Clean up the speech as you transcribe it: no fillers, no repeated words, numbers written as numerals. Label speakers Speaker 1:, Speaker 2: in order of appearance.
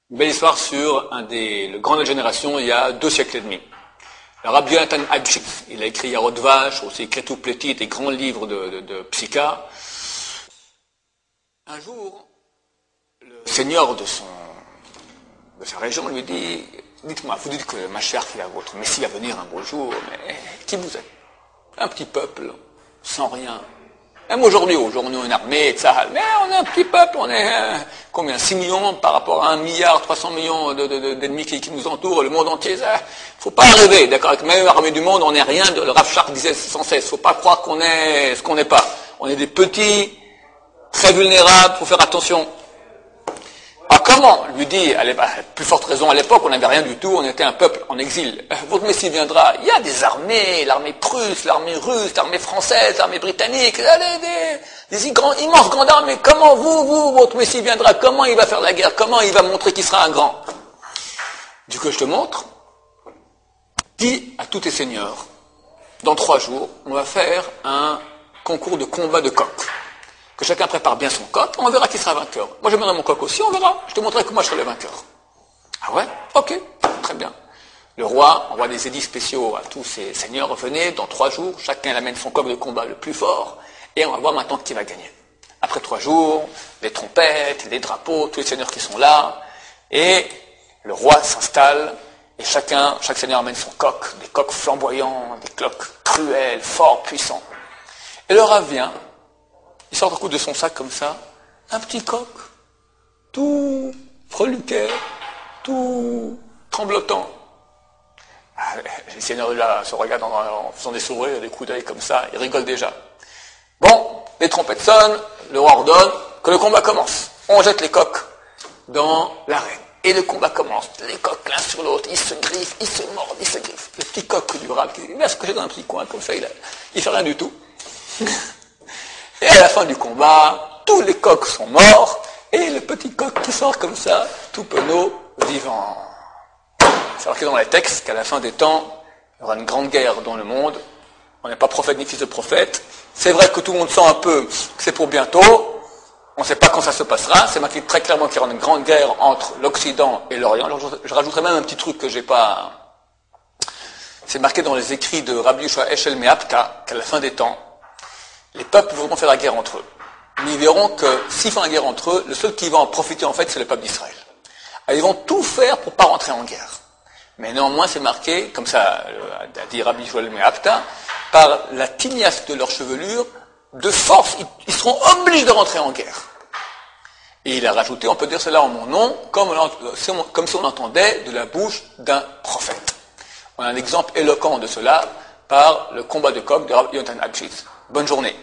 Speaker 1: Une belle histoire sur le grand de la génération il y a 2 siècles et demi. Le Rabbi Yonatan Adjitz, il a écrit Yarod Vash, aussi Kretou Pleti, des grands livres de psycha. Un jour, le seigneur de sa région lui dit, dites-moi, vous dites que Mashiach, votre Messie va venir un beau jour, mais qui vous êtes? Un petit peuple, sans rien. Même aujourd'hui, on a une armée, etc. Mais on est un petit peuple, on est combien? 6 millions par rapport à 1 milliard 300 millions d'ennemis qui nous entourent, le monde entier. Faut pas rêver, d'accord? Avec la meilleure armée du monde, on n'est rien. Le Rav Shark disait sans cesse, faut pas croire qu'on est ce qu'on n'est pas. On est des petits, très vulnérables, faut faire attention. Alors comment? Lui dit, à plus forte raison à l'époque, on n'avait rien du tout, on était un peuple en exil. Votre Messie viendra, il y a des armées, l'armée prusse, l'armée russe, l'armée française, l'armée britannique, des immenses grandes armées. Comment votre Messie viendra? Comment il va faire la guerre? Comment il va montrer qu'il sera un grand? Du coup, je te montre. Dis à tous tes seigneurs, dans 3 jours, on va faire un concours de combat de coq. Que chacun prépare bien son coq, on verra qui sera vainqueur. Moi, je mènerai mon coq aussi, on verra. Je te montrerai que moi, je serai le vainqueur. Ah ouais? Ok, très bien. Le roi envoie des édits spéciaux à tous ses seigneurs. Venez, dans 3 jours, chacun amène son coq de combat le plus fort, et on va voir maintenant qui va gagner. Après 3 jours, les trompettes, les drapeaux, tous les seigneurs qui sont là, et le roi s'installe, et chaque seigneur amène son coq, des coqs flamboyants, des coqs cruels, forts, puissants. Et le roi vient, il sort un coup de son sac comme ça, un petit coq, tout freluquet, tout tremblotant. Les seigneurs là se regardent en faisant des sourires, des coups d'œil comme ça, ils rigolent déjà. Bon, les trompettes sonnent, le roi ordonne que le combat commence. On jette les coqs dans l'arène. Et le combat commence. Les coqs l'un sur l'autre, ils se griffent, ils se mordent, ils se griffent. Le petit coq du rab, il va se cocher dans un petit coin comme ça, il fait rien du tout. Et à la fin du combat, tous les coqs sont morts, et le petit coq qui sort comme ça, tout penaud, vivant. C'est marqué dans les textes qu'à la fin des temps, il y aura une grande guerre dans le monde. On n'est pas prophète ni fils de prophète. C'est vrai que tout le monde sent un peu que c'est pour bientôt. On ne sait pas quand ça se passera. C'est marqué très clairement qu'il y aura une grande guerre entre l'Occident et l'Orient. Alors, je rajouterai même un petit truc que j'ai pas... C'est marqué dans les écrits de Rabbi Yoshua Eshel Me'apta qu'à la fin des temps, les peuples voudront faire la guerre entre eux. Mais ils verront que s'ils font la guerre entre eux, le seul qui va en profiter en fait, c'est le peuple d'Israël. Alors, ils vont tout faire pour ne pas rentrer en guerre. Mais néanmoins, c'est marqué, comme ça a dit Rabbi Joël Me'apta, par la tignasse de leur chevelure, de force, ils seront obligés de rentrer en guerre. Et il a rajouté, on peut dire cela en mon nom, comme si on entendait de la bouche d'un prophète. On a un exemple éloquent de cela par le combat de coq de Rabbi Yonatan Adjitz. Bonne journée.